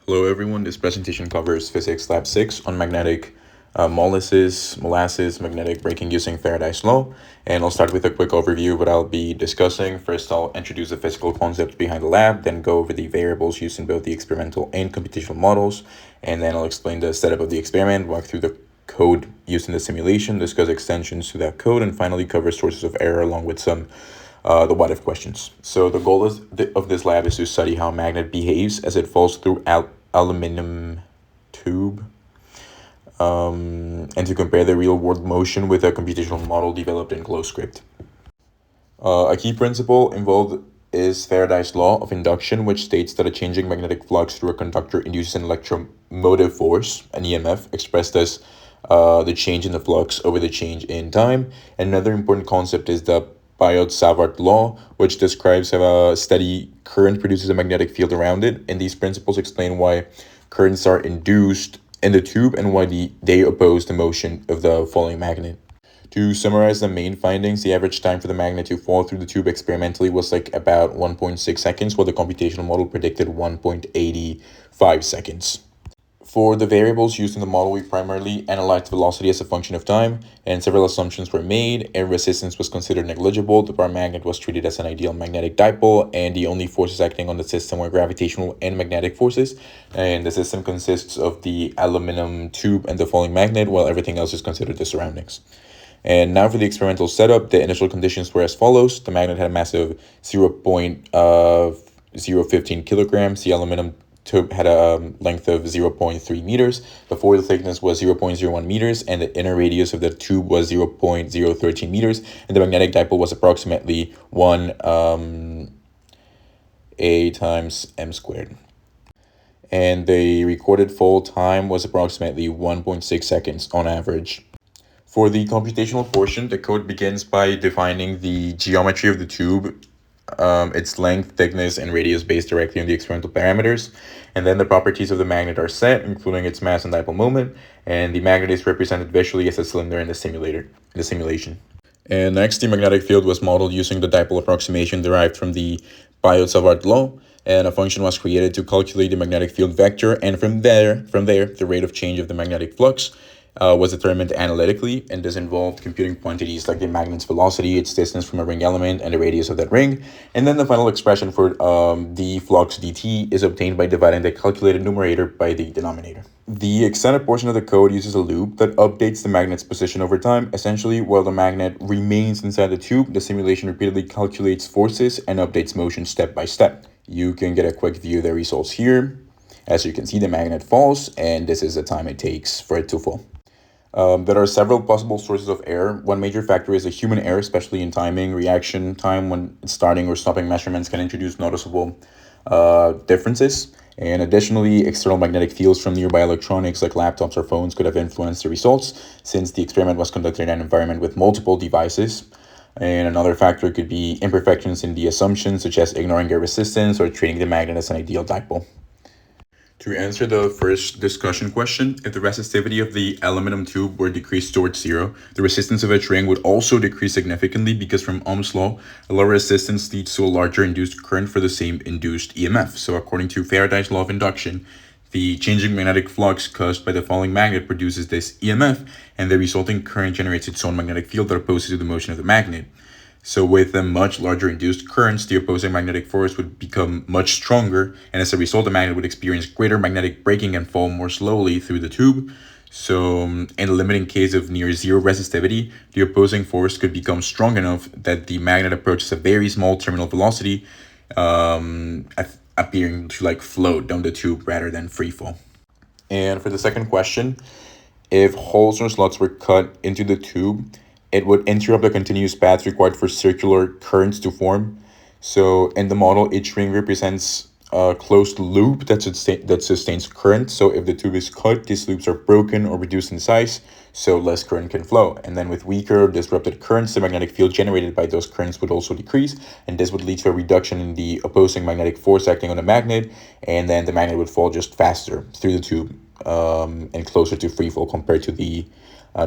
Hello everyone, this presentation covers Physics Lab 6 on magnetic molasses, magnetic braking using Faraday's law. And I'll start with a quick overview of what I'll be discussing. First, I'll introduce the physical concepts behind the lab, then go over the variables used in both the experimental and computational models, and then I'll explain the setup of the experiment, walk through the code used in the simulation, discuss extensions to that code, and finally cover sources of error along with some the what if questions. So the goal of this lab is to study how a magnet behaves as it falls through aluminum tube, and to compare the real world motion with a computational model developed in ClosScript. A key principle involved is Faraday's law of induction, which states that a changing magnetic flux through a conductor induces an electromotive force, an EMF, expressed as the change in the flux over the change in time. And another important concept is the Biot-Savart law, which describes how a steady current produces a magnetic field around it. And these principles explain why currents are induced in the tube and why they oppose the motion of the falling magnet. To summarize the main findings, the average time for the magnet to fall through the tube experimentally was like about 1.6 seconds, while the computational model predicted 1.85 seconds. For the variables used in the model, we primarily analyzed velocity as a function of time, and several assumptions were made. Air resistance was considered negligible, the bar magnet was treated as an ideal magnetic dipole, and the only forces acting on the system were gravitational and magnetic forces. And the system consists of the aluminum tube and the falling magnet, while everything else is considered the surroundings. And now for the experimental setup, the initial conditions were as follows. The magnet had a mass of 0.015 kilograms. The aluminum tube had a length of 0.3 meters. The foil thickness was 0.01 meters, and the inner radius of the tube was 0.013 meters, and the magnetic dipole was approximately 1 A times m squared. And the recorded fall time was approximately 1.6 seconds on average. For the computational portion, the code begins by defining the geometry of the tube, its length, thickness, and radius based directly on the experimental parameters. And then the properties of the magnet are set, including its mass and dipole moment, and the magnet is represented visually as a cylinder in the simulation. And next, the magnetic field was modeled using the dipole approximation derived from the Biot-Savart law, and a function was created to calculate the magnetic field vector, and from there, the rate of change of the magnetic flux was determined analytically, and this involved computing quantities like the magnet's velocity, its distance from a ring element, and the radius of that ring. And then the final expression for the flux dt is obtained by dividing the calculated numerator by the denominator. The extended portion of the code uses a loop that updates the magnet's position over time. Essentially, while the magnet remains inside the tube, the simulation repeatedly calculates forces and updates motion step by step. You can get a quick view of the results here. As you can see, the magnet falls, and this is the time it takes for it to fall. There are several possible sources of error. One major factor is a human error, especially in timing. Reaction time when starting or stopping measurements can introduce noticeable differences. And additionally, external magnetic fields from nearby electronics like laptops or phones could have influenced the results, since the experiment was conducted in an environment with multiple devices. And another factor could be imperfections in the assumptions, such as ignoring air resistance or treating the magnet as an ideal dipole. To answer the first discussion question, if the resistivity of the aluminum tube were decreased towards zero, the resistance of its ring would also decrease significantly, because from Ohm's law, a lower resistance leads to a larger induced current for the same induced EMF. So according to Faraday's law of induction, the changing magnetic flux caused by the falling magnet produces this EMF, and the resulting current generates its own magnetic field that opposes to the motion of the magnet. So with a much larger induced currents, the opposing magnetic force would become much stronger, and as a result, the magnet would experience greater magnetic braking and fall more slowly through the tube. So in the limiting case of near zero resistivity, the opposing force could become strong enough that the magnet approaches a very small terminal velocity, appearing to like float down the tube rather than free fall. And for the second question, if holes or slots were cut into the tube, it would interrupt the continuous path required for circular currents to form. So in the model, each ring represents a closed loop that sustains current. So if the tube is cut, these loops are broken or reduced in size, so less current can flow. And then with weaker disrupted currents, the magnetic field generated by those currents would also decrease, and this would lead to a reduction in the opposing magnetic force acting on the magnet, and then the magnet would fall just faster through the tube and closer to free fall compared to the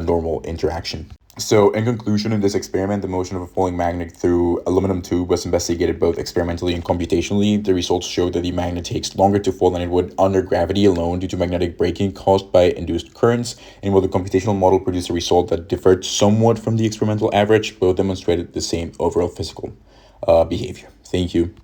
normal interaction. So, in conclusion, in this experiment, the motion of a falling magnet through aluminum tube was investigated both experimentally and computationally. The results showed that the magnet takes longer to fall than it would under gravity alone due to magnetic braking caused by induced currents. And while the computational model produced a result that differed somewhat from the experimental average, both demonstrated the same overall physical behavior. Thank you.